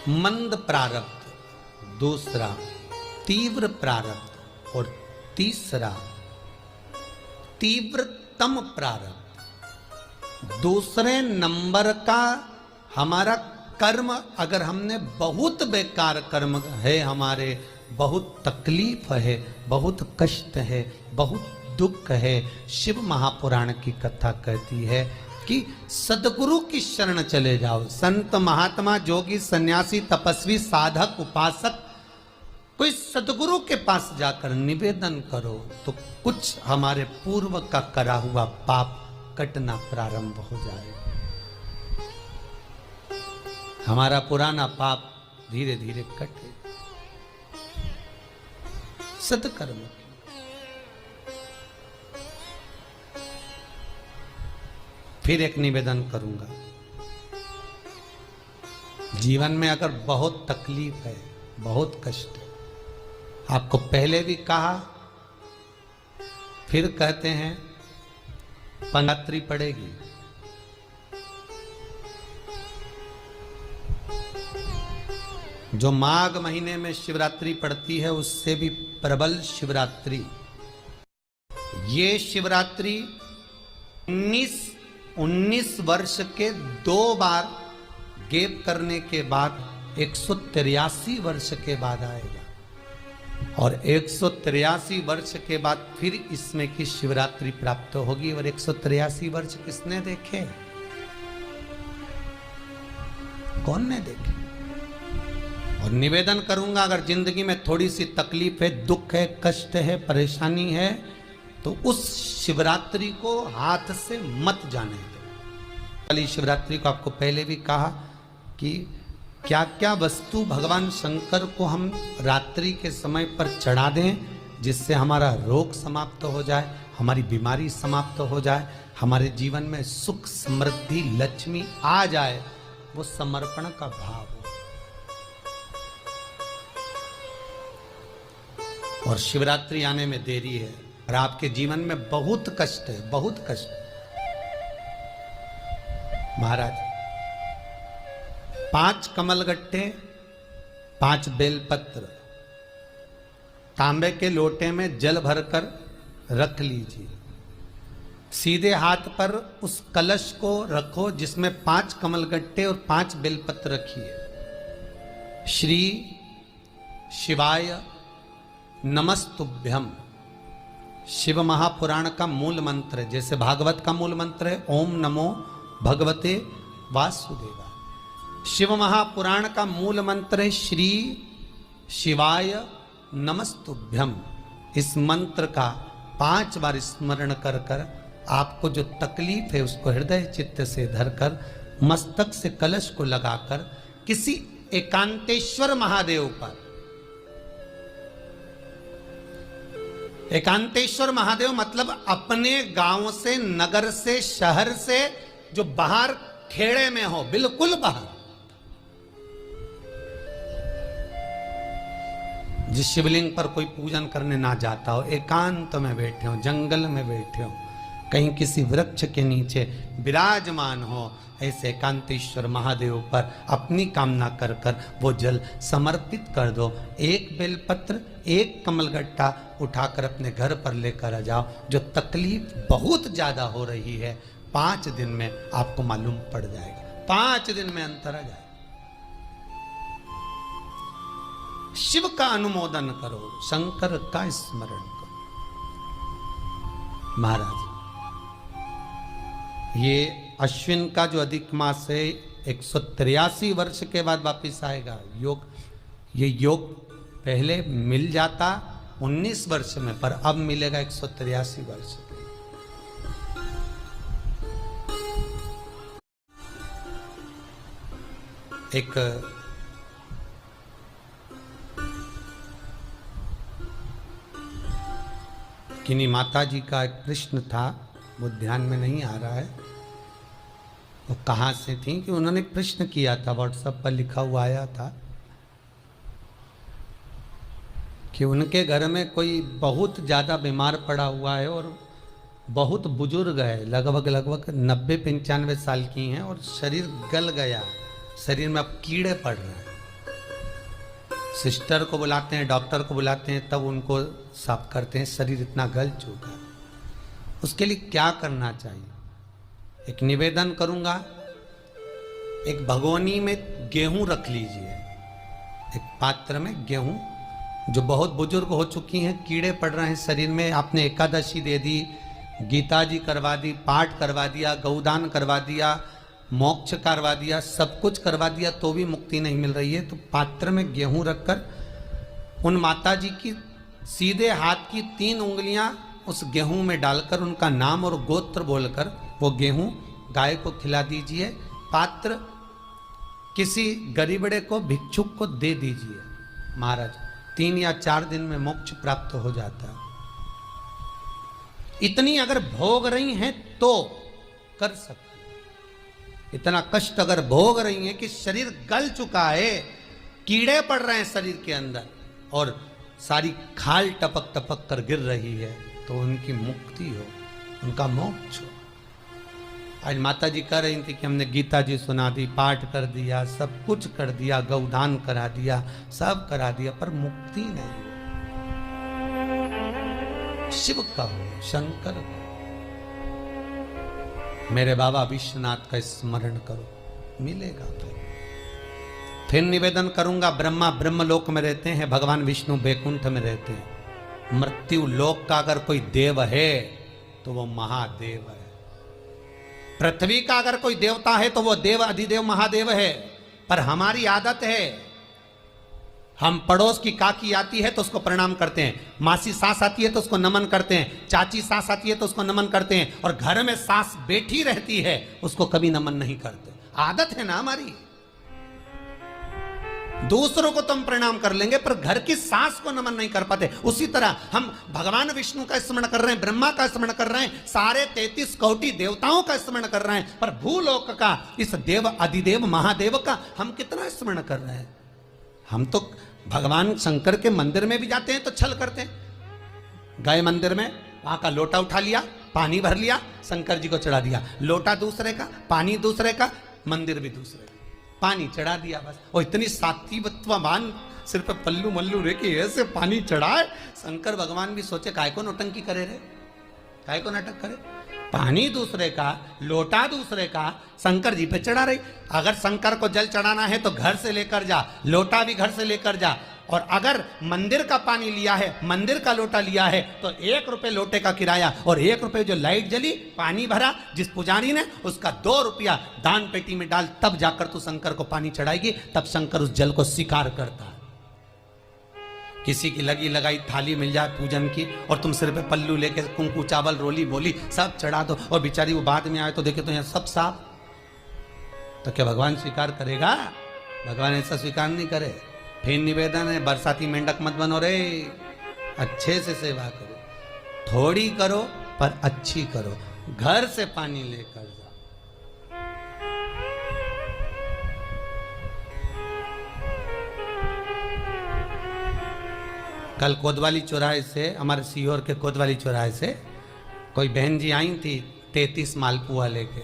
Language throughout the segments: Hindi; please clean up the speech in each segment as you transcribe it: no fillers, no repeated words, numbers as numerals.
मंद प्रारब्ध, दूसरा तीव्र प्रारब्ध और तीसरा तीव्रतम प्रारब्ध। दूसरे नंबर का हमारा कर्म, अगर हमने बहुत बेकार कर्म है, हमारे बहुत तकलीफ है, बहुत कष्ट है, बहुत दुख है, शिव महापुराण की कथा कहती है कि सदगुरु की शरण चले जाओ। संत महात्मा जोगी सन्यासी तपस्वी साधक उपासक कोई सदगुरु के पास जाकर निवेदन करो तो कुछ हमारे पूर्व का करा हुआ पाप कटना प्रारंभ हो जाए। हमारा पुराना पाप धीरे धीरे कटे। सत्कर्म फिर एक निवेदन करूंगा, जीवन में अगर बहुत तकलीफ है, बहुत कष्ट है, आपको पहले भी कहा फिर कहते हैं, पंगात्री पड़ेगी। जो माघ महीने में शिवरात्रि पड़ती है उससे भी प्रबल शिवरात्रि, ये शिवरात्रि 19 वर्ष के 2 बार गैप करने के बाद 183 वर्ष के बाद आएगा और 183 वर्ष के बाद फिर इसमें की शिवरात्रि प्राप्त होगी। और 183 वर्ष किसने देखे? कौन ने देखे? और निवेदन करूंगा, अगर जिंदगी में थोड़ी सी तकलीफ है, दुख है, कष्ट है, परेशानी है, तो उस शिवरात्रि को हाथ से मत जाने दो। कल शिवरात्रि को आपको पहले भी कहा कि क्या क्या वस्तु भगवान शंकर को हम रात्रि के समय पर चढ़ा दें जिससे हमारा रोग समाप्त हो जाए, हमारी बीमारी समाप्त हो जाए, हमारे जीवन में सुख समृद्धि लक्ष्मी आ जाए। वो समर्पण का भाव हो। और शिवरात्रि आने में देरी है और आपके जीवन में बहुत कष्ट है, बहुत कष्ट। महाराज 5 कमलगट्टे, 5 बेलपत्र तांबे के लोटे में जल भरकर रख लीजिए। सीधे हाथ पर उस कलश को रखो जिसमें 5 कमलगट्टे और 5 बेलपत्र रखिए। श्री शिवाय नमस्तुभ्यम शिव महापुराण का मूल मंत्र है, जैसे भागवत का मूल मंत्र है ओम नमो भगवते वासुदेवाय। शिव महापुराण का मूल मंत्र है श्री शिवाय नमस्तुभ्यम। इस मंत्र का 5 बार स्मरण कर कर आपको जो तकलीफ है उसको हृदय चित्त से धरकर मस्तक से कलश को लगाकर किसी एकांतेश्वर महादेव पर, एकांतेश्वर महादेव मतलब अपने गांव से, नगर से, शहर से जो बाहर खेड़े में हो, बिल्कुल बाहर, जिस शिवलिंग पर कोई पूजन करने ना जाता हो, एकांत में बैठे हो, जंगल में बैठे हो, कहीं किसी वृक्ष के नीचे विराजमान हो, ऐसे एकांतेश्वर महादेव पर अपनी कामना कर कर वो जल समर्पित कर दो। 1 बेलपत्र, 1 कमलगट्टा उठाकर अपने घर पर लेकर आ जाओ। जो तकलीफ बहुत ज्यादा हो रही है 5 दिन में आपको मालूम पड़ जाएगा, 5 दिन में अंतर आ जाएगा। शिव का अनुमोदन करो, शंकर का स्मरण करो। महाराज ये अश्विन का जो अधिक मास है 183 वर्ष के बाद वापिस आएगा। योग, ये योग पहले मिल जाता 19 वर्ष में, पर अब मिलेगा 183 वर्ष। एक किन्हीं माता जी का एक प्रश्न था, वो ध्यान में नहीं आ रहा है वो कहाँ से थी, कि उन्होंने प्रश्न किया था, व्हाट्सएप पर लिखा हुआ आया था कि उनके घर में कोई बहुत ज़्यादा बीमार पड़ा हुआ है और बहुत बुजुर्ग है, लगभग 90-95 साल की हैं और शरीर गल गया, शरीर में अब कीड़े पड़ रहे हैं। सिस्टर को बुलाते हैं, डॉक्टर को बुलाते हैं, तब उनको साफ करते हैं, शरीर इतना गल चुका है। उसके लिए क्या करना चाहिए? एक निवेदन करूंगा, एक भगोनी में गेहूं रख लीजिए, एक पात्र में गेहूं, जो बहुत बुजुर्ग हो चुकी हैं, कीड़े पड़ रहे हैं शरीर में, आपने एकादशी दे दी, गीता जी करवा दी, पाठ करवा दिया, गौदान करवा दिया, मोक्ष करवा दिया, सब कुछ करवा दिया, तो भी मुक्ति नहीं मिल रही है, तो पात्र में गेहूं रखकर उन माता जी की सीधे हाथ की 3 उंगलियां उस गेहूं में डालकर उनका नाम और गोत्र बोलकर वो गेहूं गाय को खिला दीजिए। पात्र किसी गरीबड़े को, भिक्षुक को दे दीजिए। महाराज 3 या 4 दिन में मोक्ष प्राप्त हो जाता है। इतनी अगर भोग रही हैं तो कर सकते, इतना कष्ट अगर भोग रही हैं कि शरीर गल चुका है, कीड़े पड़ रहे हैं शरीर के अंदर और सारी खाल टपक टपक कर गिर रही है, तो उनकी मुक्ति हो, उनका मोक्ष हो। आज माता जी कह रही थी कि हमने गीता जी सुना दी, पाठ कर दिया, सब कुछ कर दिया, गौदान करा दिया, सब करा दिया, पर मुक्ति नहीं हो। शिव का हो, शंकर का, मेरे बाबा विश्वनाथ का स्मरण करो, मिलेगा। फिर निवेदन करूंगा, ब्रह्मा ब्रह्मलोक में रहते हैं, भगवान विष्णु बैकुंठ में रहते हैं। मृत्यु लोक का अगर कोई देव है तो वो महादेव है। पृथ्वी का अगर कोई देवता है तो वो देव अधिदेव महादेव है। पर हमारी आदत है, हम पड़ोस की काकी आती है तो उसको प्रणाम करते हैं, मासी सास आती है तो उसको नमन करते हैं, चाची सास आती है तो उसको नमन करते हैं, और घर में सास बैठी रहती है उसको कभी नमन नहीं करते। आदत है ना हमारी। दूसरों को तो हम प्रणाम कर लेंगे पर घर की सास को नमन नहीं कर पाते। उसी तरह हम भगवान विष्णु का स्मरण कर रहे हैं, ब्रह्मा का स्मरण कर रहे हैं, सारे 33 कोटि देवताओं का स्मरण कर रहे हैं, पर भूलोक का इस देव अधिदेव महादेव का हम कितना स्मरण कर रहे हैं। हम तो भगवान शंकर के मंदिर में भी जाते हैं तो छल करते हैं, गए मंदिर में, वहां का लोटा उठा लिया, पानी भर लिया, शंकर जी को चढ़ा दिया, लोटा दूसरे का, पानी दूसरे का, मंदिर भी दूसरे का, पानी चढ़ा दिया बस। और इतनी सात्वित्ववान सिर पे पल्लू मल्लू रे कि ऐसे पानी चढ़ाए। शंकर भगवान भी सोचे काय को नौटंकी करे रे, काय को नाटक करे, पानी दूसरे का, लोटा दूसरे का, शंकर जी पे चढ़ा रही। अगर शंकर को जल चढ़ाना है तो घर से लेकर जा, लोटा भी घर से लेकर जा, और अगर मंदिर का पानी लिया है, मंदिर का लोटा लिया है तो 1 रुपए लोटे का किराया, और 1 रुपए जो लाइट जली, पानी भरा जिस पुजारी ने, उसका 2 रुपया दान पेटी में डाल, तब जाकर तू शंकर को पानी चढ़ाएगी, तब शंकर उस जल को स्वीकार करता है। किसी की लगी लगाई थाली मिल जाए पूजन की और तुम सिर पे पल्लू लेके कुंकू चावल रोली बोली सब चढ़ा दो, और बेचारी वो बाद में आए तो देखे तो यहाँ सब साफ, तो क्या भगवान स्वीकार करेगा? भगवान ऐसा स्वीकार नहीं करे। फिर निवेदन है, बरसाती मेंढक मत बनो रे, अच्छे से सेवा करो, थोड़ी करो पर अच्छी करो, घर से पानी लेकर जाओ। कल कोतवाली चौराहे से, हमारे सीहोर के कोतवाली चौराहे से कोई बहन जी आई थी 33 मालपुआ लेके,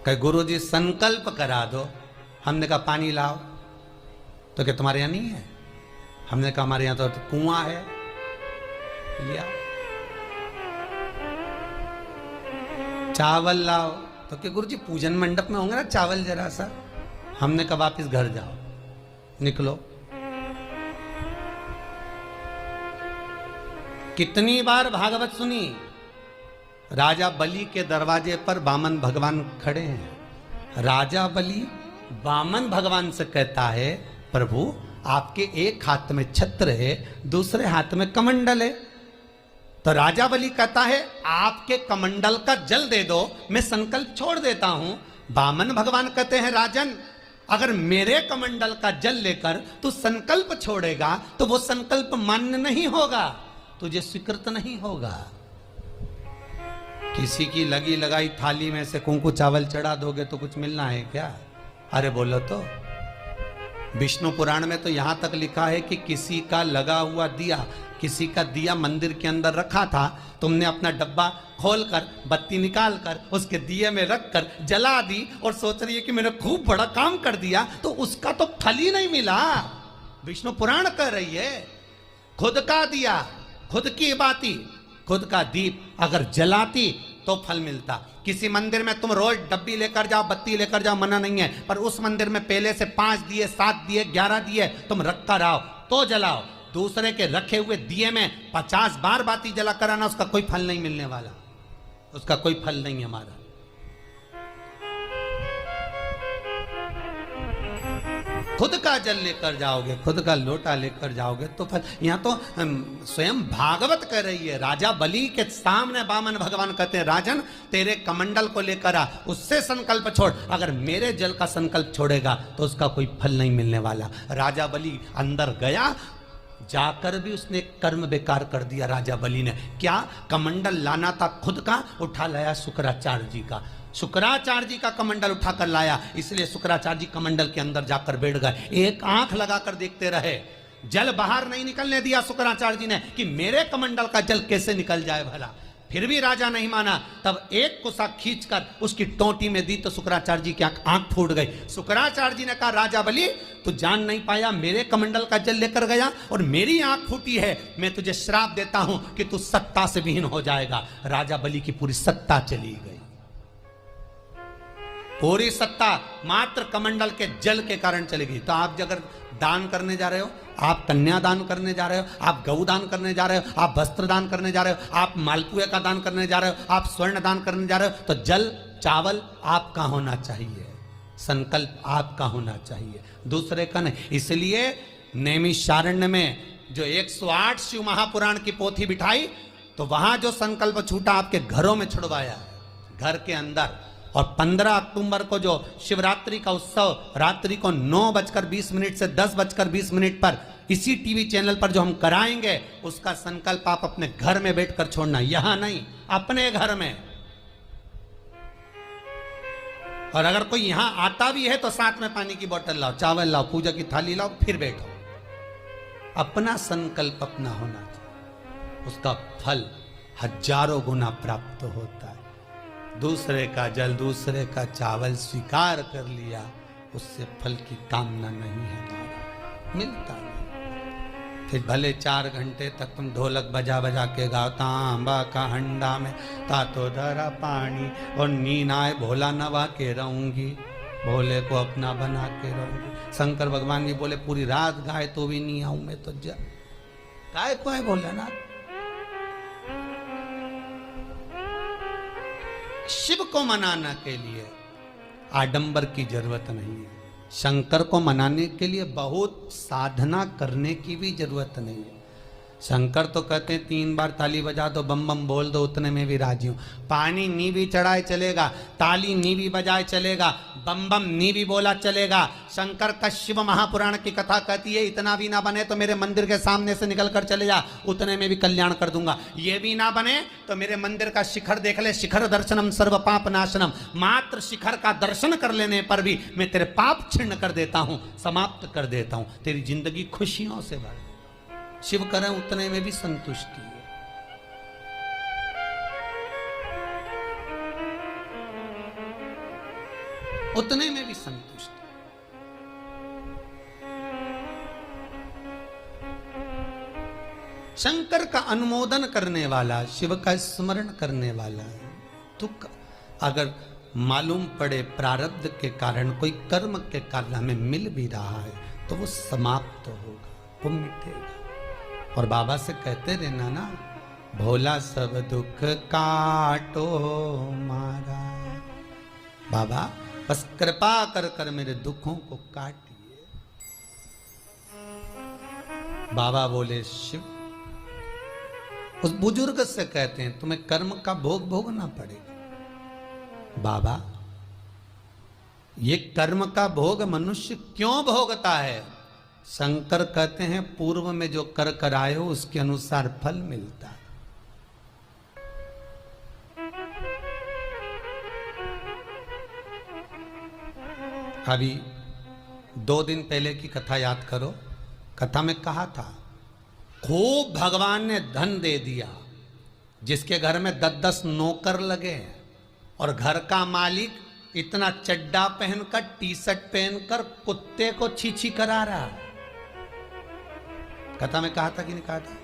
कहे गुरुजी संकल्प करा दो। हमने कहा पानी लाओ, तो क्या तुम्हारे यहाँ नहीं है? हमने कहा हमारे यहाँ तो कुआं है, लिया। चावल लाओ, तो क्या गुरुजी पूजन मंडप में होंगे ना चावल जरा सा। हमने कहा वापिस घर जाओ, निकलो। कितनी बार भागवत सुनी, राजा बलि के दरवाजे पर वामन भगवान खड़े हैं। राजा बलि वामन भगवान से कहता है, प्रभु आपके एक हाथ में छत्र है, दूसरे हाथ में कमंडल है। तो राजा बलि कहता है आपके कमंडल का जल दे दो, मैं संकल्प छोड़ देता हूं। वामन भगवान कहते हैं राजन, अगर मेरे कमंडल का जल लेकर तू संकल्प छोड़ेगा तो वो संकल्प मान्य नहीं होगा, तुझे स्वीकृत नहीं होगा। किसी की लगी लगाई थाली में से कुंकू चावल चढ़ा दोगे तो कुछ मिलना है क्या? अरे बोलो तो। विष्णु पुराण में तो यहां तक लिखा है कि किसी का लगा हुआ दिया किसी का दिया मंदिर के अंदर रखा था, तुमने अपना डब्बा खोलकर बत्ती निकाल कर उसके दिए में रख कर जला दी और सोच रही है कि मैंने खूब बड़ा काम कर दिया, तो उसका तो फल ही नहीं मिला। विष्णु पुराण कह रही है, खुद का दिया, खुद की बाती, खुद का दीप अगर जलाती तो फल मिलता। किसी मंदिर में तुम रोज डब्बी लेकर जाओ, बत्ती लेकर जाओ, मना नहीं है, पर उस मंदिर में पहले से 5 दिए, 7 दिए, 11 दिए तुम रखकर आओ तो जलाओ। दूसरे के रखे हुए दिए में 50 बार बाती जला कर आना, उसका कोई फल नहीं मिलने वाला, उसका कोई फल नहीं हमारा। खुद का जल लेकर जाओगे, खुद का लोटा लेकर जाओगे तो फल। यहां तो स्वयं भागवत कह रही है, राजा बलि के सामने वामन भगवान कहते हैं, राजन तेरे कमंडल को लेकर आ, उससे संकल्प छोड़, अगर मेरे जल का संकल्प छोड़ेगा तो उसका कोई फल नहीं मिलने वाला। राजा बलि अंदर गया, जाकर भी उसने कर्म बेकार कर दिया। राजा बलि ने क्या, कमंडल लाना था खुद का, उठा लाया शुक्राचार्य जी का, शुक्राचार्य जी का कमंडल उठाकर लाया, इसलिए शुक्राचार्य जी कमंडल के अंदर जाकर बैठ गए, एक आंख लगाकर देखते रहे, जल बाहर नहीं निकलने दिया शुक्राचार्य जी ने कि मेरे कमंडल का जल कैसे निकल जाए भला। फिर भी राजा नहीं माना, तब एक कुसा खींचकर उसकी टोटी में दी तो शुक्राचार्य जी की आंख फूट गई। शुक्राचार्य जी ने कहा, राजा बलि तू जान नहीं पाया, मेरे कमंडल का जल लेकर गया और मेरी आंख फूटी है, मैं तुझे श्राप देता हूं कि तू सत्ता से विहीन हो जाएगा। राजा बलि की पूरी सत्ता चली गई, पूरी सत्ता मात्र कमंडल के जल के कारण चलेगी। तो आप अगर दान करने जा रहे हो, आप कन्या दान करने जा रहे हो, आप गौ दान करने जा रहे हो, आप वस्त्र दान करने जा रहे हो, आप मालपुए का दान करने जा रहे हो, आप स्वर्ण दान करने जा रहे हो, तो जल चावल आपका होना चाहिए, संकल्प आपका होना चाहिए, दूसरे का नहीं। इसलिए नैमिषारण्य में जो 108 शिव महापुराण की पोथी बिठाई, तो वहां जो संकल्प छूटा आपके घरों में छुड़वाया, घर के अंदर। और 15 अक्टूबर को जो शिवरात्रि का उत्सव रात्रि को 9:20 से 10:20 पर इसी टीवी चैनल पर जो हम कराएंगे, उसका संकल्प आप अपने घर में बैठकर छोड़ना, यहां नहीं, अपने घर में। और अगर कोई यहां आता भी है तो साथ में पानी की बोतल लाओ, चावल लाओ, पूजा की थाली लाओ, फिर बैठो। अपना संकल्प अपना होना चाहिए, उसका फल हजारों गुना प्राप्त होता है। दूसरे का जल, दूसरे का चावल स्वीकार कर लिया, उससे फल की कामना नहीं है, हमारा मिलता नहीं। फिर भले 4 घंटे तक तुम ढोलक बजा बजा के गाओ, तांबा का हंडा में तातो धरा पानी, और नींद आए भोला नवा के रहूंगी, भोले को अपना बना के रहूंगी। शंकर भगवान भी बोले पूरी रात गाए तो भी नहीं आऊं मैं, तो गाय को है भोलेनाथ। शिव को मनाने के लिए आडंबर की जरूरत नहीं है, शंकर को मनाने के लिए बहुत साधना करने की भी जरूरत नहीं है। शंकर तो कहते हैं 3 बार ताली बजा दो, बम बम बोल दो, उतने में भी राजी हूं। पानी नी भी चढ़ाए चलेगा, ताली नी भी बजाए चलेगा, बम बम नी भी बोला चलेगा। शंकर का शिव महापुराण की कथा कहती है, इतना भी ना बने तो मेरे मंदिर के सामने से निकल कर चले जा, उतने में भी कल्याण कर दूंगा। ये भी ना बने तो मेरे मंदिर का शिखर देख ले, शिखर दर्शनम सर्व पाप नाशनम, मात्र शिखर का दर्शन कर लेने पर भी मैं तेरे पाप छिन्न कर देता हूं, समाप्त कर देता हूं, तेरी जिंदगी खुशियों से भर। शिव करें उतने में भी संतुष्टि है। उतने में भी संतुष्टि। शंकर का अनुमोदन करने वाला, शिव का स्मरण करने वाला है। दुख अगर मालूम पड़े प्रारब्ध के कारण, कोई कर्म के कारण हमें मिल भी रहा है, तो वो समाप्त होगा, वो मिटेगा। और बाबा से कहते रहना ना, भोला सब दुख काटो मारा, बाबा बस कृपा कर कर मेरे दुखों को काटिए। बाबा बोले शिव उस बुजुर्ग से कहते हैं, तुम्हें कर्म का भोग भोगना पड़ेगा। बाबा ये कर्म का भोग मनुष्य क्यों भोगता है? शंकर कहते हैं, पूर्व में जो कर कराए हो उसके अनुसार फल मिलता है। अभी 2 दिन पहले की कथा याद करो, कथा में कहा था खूब भगवान ने धन दे दिया, जिसके घर में 10-10 नौकर लगे हैं, और घर का मालिक इतना चड्डा पहनकर, टी शर्ट पहनकर कुत्ते को छीछी करा रहा है। कथा में कहा था कि नहीं कहा था?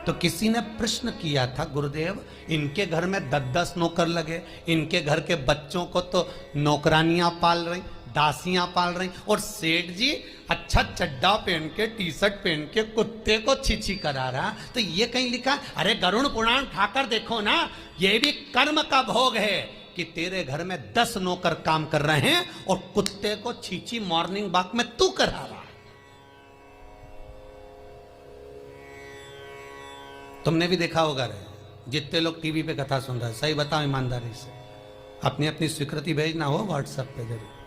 तो किसी ने प्रश्न किया था, गुरुदेव इनके घर में 10-10 नौकर लगे, इनके घर के बच्चों को तो नौकरानियां पाल रही, दासियां पाल रही, और सेठ जी अच्छा चड्डा पहन के, टी शर्ट पहन के कुत्ते को छीछी करा रहा। तो ये कहीं लिखा, अरे गरुड़ पुराण उठाकर देखो ना, ये भी कर्म का भोग है कि तेरे घर में 10 नौकर काम कर रहे हैं और कुत्ते को छीछी मॉर्निंग वॉक में तू करा रहा है। तुमने भी देखा होगा रे, जितने लोग टीवी पे कथा सुन रहे हैं, सही बताओ ईमानदारी से, अपनी अपनी स्वीकृति भेजना हो व्हाट्सएप पे जरूर।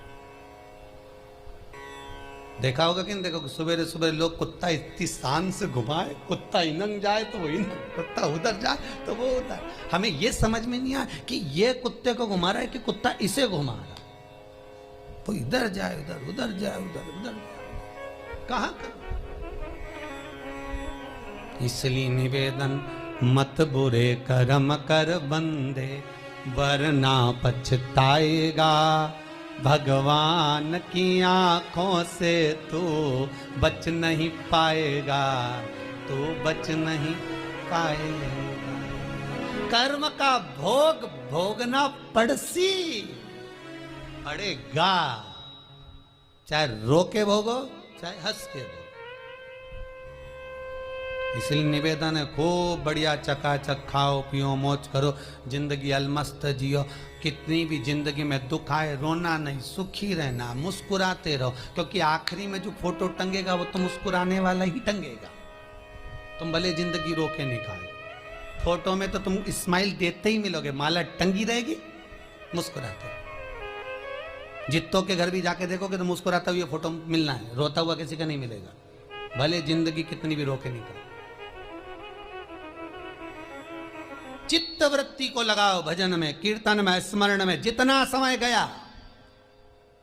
देखा होगा कि नहीं देखो, सुबह सुबह लोग कुत्ता इतनी शान से घुमाए, कुत्ता इनंग जाए तो वो इनंग, कुत्ता उधर जाए तो वो उधर। हमें ये समझ में नहीं आया कि ये कुत्ते को घुमा रहा है कि कुत्ता इसे घुमा रहा है। वो इधर जाए उधर, उधर जाए उधर, उधर जाए, कहाँ कर। इसलिए निवेदन, मत बुरे कर्म कर बंदे, वरना पछताएगा। भगवान की आंखों से तू बच नहीं पाएगा, तू बच नहीं पाएगा। कर्म का भोग भोगना पड़सी पड़ेगा, चाहे रो के भोगो चाहे हंस के भोगो। इसलिए निवेदन है, खूब बढ़िया चकाचक खाओ पियो मौज करो, जिंदगी अलमस्त जियो। कितनी भी जिंदगी में दुख आए रोना नहीं, सुखी रहना, मुस्कुराते रहो, क्योंकि आखिरी में जो फोटो टंगेगा वो तो मुस्कुराने वाला ही टंगेगा। तुम भले जिंदगी रो के निकालो, फोटो में तो तुम स्माइल देते ही मिलोगे, माला टंगी रहेगी मुस्कुराते। जित्तों के घर भी जाके देखोगे तो मुस्कुराता हुआ फोटो मिलना है, रोता हुआ किसी का नहीं मिलेगा, भले जिंदगी कितनी भी रो के निकालो। चित्त वृत्ति को लगाओ भजन में, कीर्तन में, स्मरण में। जितना समय गया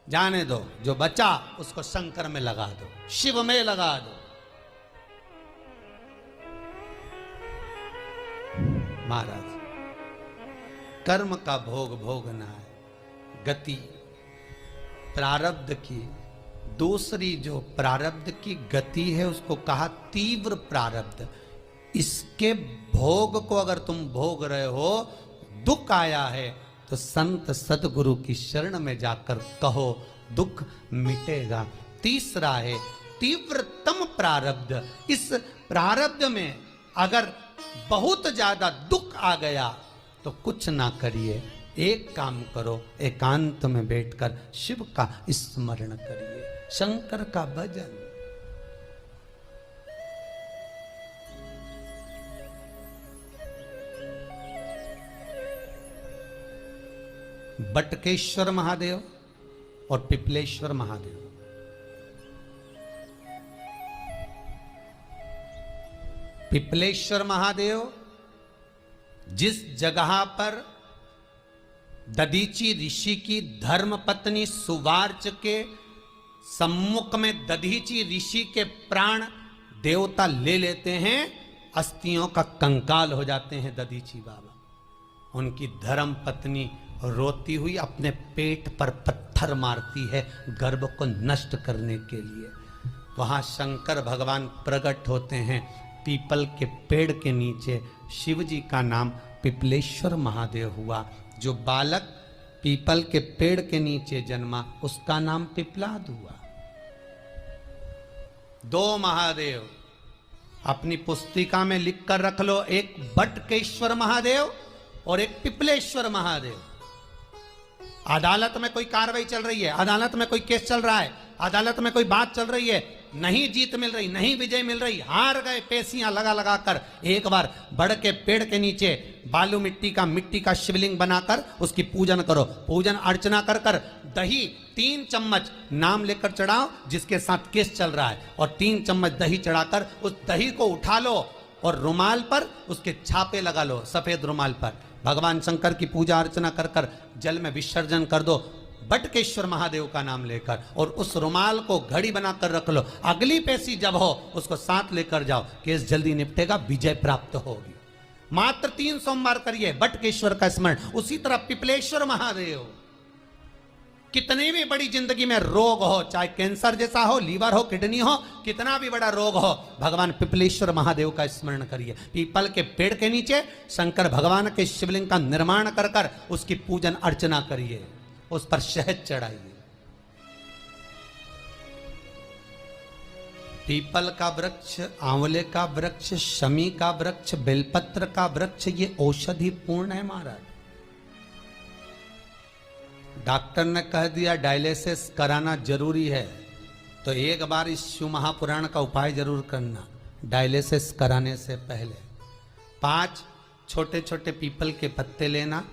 जाने दो, जो बचा उसको शंकर में लगा दो, शिव में लगा दो। महाराज, कर्म का भोग भोगना है, गति प्रारब्ध की। दूसरी जो प्रारब्ध की गति है उसको कहा तीव्र प्रारब्ध। इसके भोग को अगर तुम भोग रहे हो, दुख आया है तो संत सदगुरु की शरण में जाकर कहो, दुख मिटेगा। तीसरा है तीव्रतम प्रारब्ध। इस प्रारब्ध में अगर बहुत ज्यादा दुख आ गया तो कुछ ना करिए, एक काम करो, एकांत में बैठकर शिव का स्मरण करिए, शंकर का भजन। बटकेश्वर महादेव और पिपलेश्वर महादेव, पिपलेश्वर महादेव जिस जगह पर दधीची ऋषि की धर्म पत्नी सुवार्च के सम्मुख में दधीची ऋषि के प्राण देवता ले लेते हैं, अस्थियों का कंकाल हो जाते हैं दधीची बाबा। उनकी धर्म पत्नी रोती हुई अपने पेट पर पत्थर मारती है गर्भ को नष्ट करने के लिए। वहां शंकर भगवान प्रकट होते हैं पीपल के पेड़ के नीचे। शिव जी का नाम पिपलेश्वर महादेव हुआ। जो बालक पीपल के पेड़ के नीचे जन्मा उसका नाम पिपलाद हुआ। दो महादेव अपनी पुस्तिका में लिख कर रख लो, एक बटकेश्वर महादेव और एक पिपलेश्वर महादेव। अदालत में कोई कार्रवाई चल रही है, अदालत में कोई केस चल रहा है, अदालत में कोई बात चल रही है, नहीं जीत मिल रही, नहीं विजय मिल रही, हार गए, पेशियां लगा लगा कर एक बार बड़ के पेड़ के नीचे बालू मिट्टी का शिवलिंग बनाकर उसकी पूजन करो। पूजन अर्चना कर कर दही 3 चम्मच नाम लेकर चढ़ाओ जिसके साथ केस चल रहा है, और 3 चम्मच दही चढ़ाकर उस दही को उठा लो और रुमाल पर उसके छापे लगा लो, सफेद रुमाल पर। भगवान शंकर की पूजा अर्चना कर कर जल में विसर्जन कर दो। बटकेश्वर महादेव का नाम लेकर, और उस रुमाल को घड़ी बनाकर रख लो। अगली पेशी जब हो उसको साथ लेकर जाओ, केस जल्दी निपटेगा, विजय प्राप्त होगी। मात्र 3 सोमवार करिए बटकेश्वर का स्मरण। उसी तरह पिपलेश्वर महादेव, कितनी भी बड़ी जिंदगी में रोग हो, चाहे कैंसर जैसा हो, लीवर हो, किडनी हो, कितना भी बड़ा रोग हो, भगवान पिपलेश्वर महादेव का स्मरण करिए। पीपल के पेड़ के नीचे शंकर भगवान के शिवलिंग का निर्माण कर कर उसकी पूजन अर्चना करिए, उस पर शहद चढ़ाइए। पीपल का वृक्ष, आंवले का वृक्ष, शमी का वृक्ष, बेलपत्र का वृक्ष, ये औषधि पूर्ण है महाराज। डॉक्टर ने कह दिया डायलिसिस कराना जरूरी है, तो एक बार इस शिव महापुराण का उपाय जरूर करना। डायलिसिस कराने से पहले 5 छोटे छोटे पीपल के पत्ते लेना,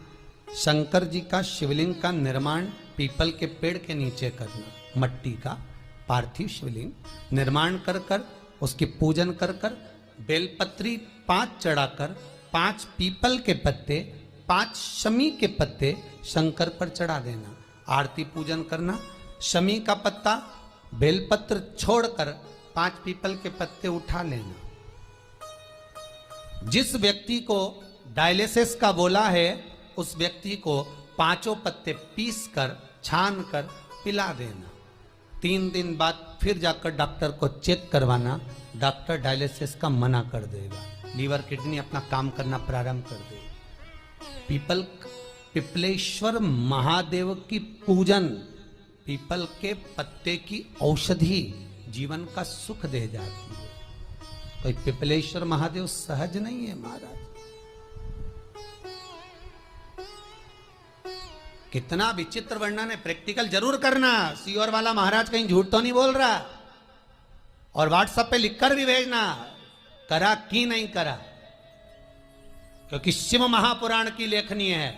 शंकर जी का शिवलिंग का निर्माण पीपल के पेड़ के नीचे करना, मट्टी का पार्थिव शिवलिंग निर्माण कर कर उसकी पूजन कर कर बेलपत्री 5 चढ़ाकर 5 पीपल के पत्ते, 5 शमी के पत्ते शंकर पर चढ़ा देना। आरती पूजन करना, शमी का पत्ता बेलपत्र छोड़कर 5 पीपल के पत्ते उठा लेना। जिस व्यक्ति को डायलिसिस का बोला है उस व्यक्ति को 5 पत्ते पीस कर छान कर पिला देना। 3 दिन बाद फिर जाकर डॉक्टर को चेक करवाना, डॉक्टर डायलिसिस का मना कर देगा, लीवर किडनी अपना काम करना प्रारंभ कर देगा। पिपलेश्वर महादेव की पूजन, पीपल के पत्ते की औषधि जीवन का सुख दे जाती है। कोई पिपलेश्वर महादेव सहज नहीं है महाराज। कितना विचित्र वर्णन है, प्रैक्टिकल जरूर करना। सीओर वाला महाराज कहीं झूठ तो नहीं बोल रहा, और व्हाट्सएप पे लिखकर भी भेजना करा कि नहीं करा, क्योंकि शिव महापुराण की लेखनी है।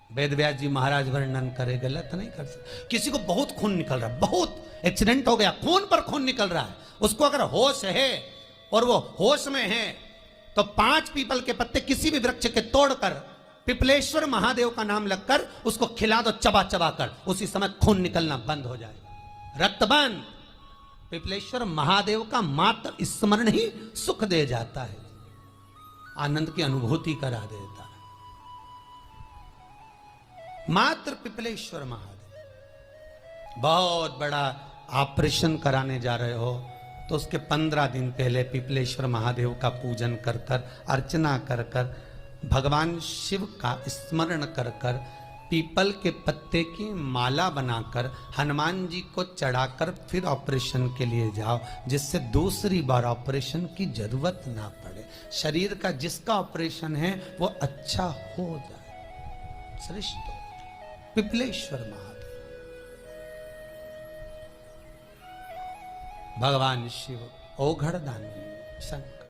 वेद व्यास जी महाराज वर्णन करे, गलत नहीं कर सकते। किसी को बहुत खून निकल रहा है, बहुत एक्सीडेंट हो गया, खून पर खून निकल रहा है, उसको अगर होश है और वो होश में है तो 5 पीपल के पत्ते किसी भी वृक्ष के तोड़कर पिपलेश्वर महादेव का नाम लगकर उसको खिला दो, चबा चबा कर, उसी समय खून निकलना बंद हो जाए, रक्त बंद। पिपलेश्वर महादेव का मात्र स्मरण ही सुख दे जाता है, आनंद की अनुभूति करा देता है। मात्र पिपलेश्वर महादेव। बहुत बड़ा ऑपरेशन कराने जा रहे हो तो उसके 15 दिन पहले पिपलेश्वर महादेव का पूजन कर कर, अर्चना कर कर, भगवान शिव का स्मरण कर कर, पीपल के पत्ते की माला बनाकर हनुमान जी को चढ़ाकर फिर ऑपरेशन के लिए जाओ, जिससे दूसरी बार ऑपरेशन की जरूरत ना पड़े। शरीर का जिसका ऑपरेशन है वो अच्छा हो जाए, श्रेष्ठ हो। पिपलेश्वर महादेव, भगवान शिव, ओघड़ दानी, शंकर।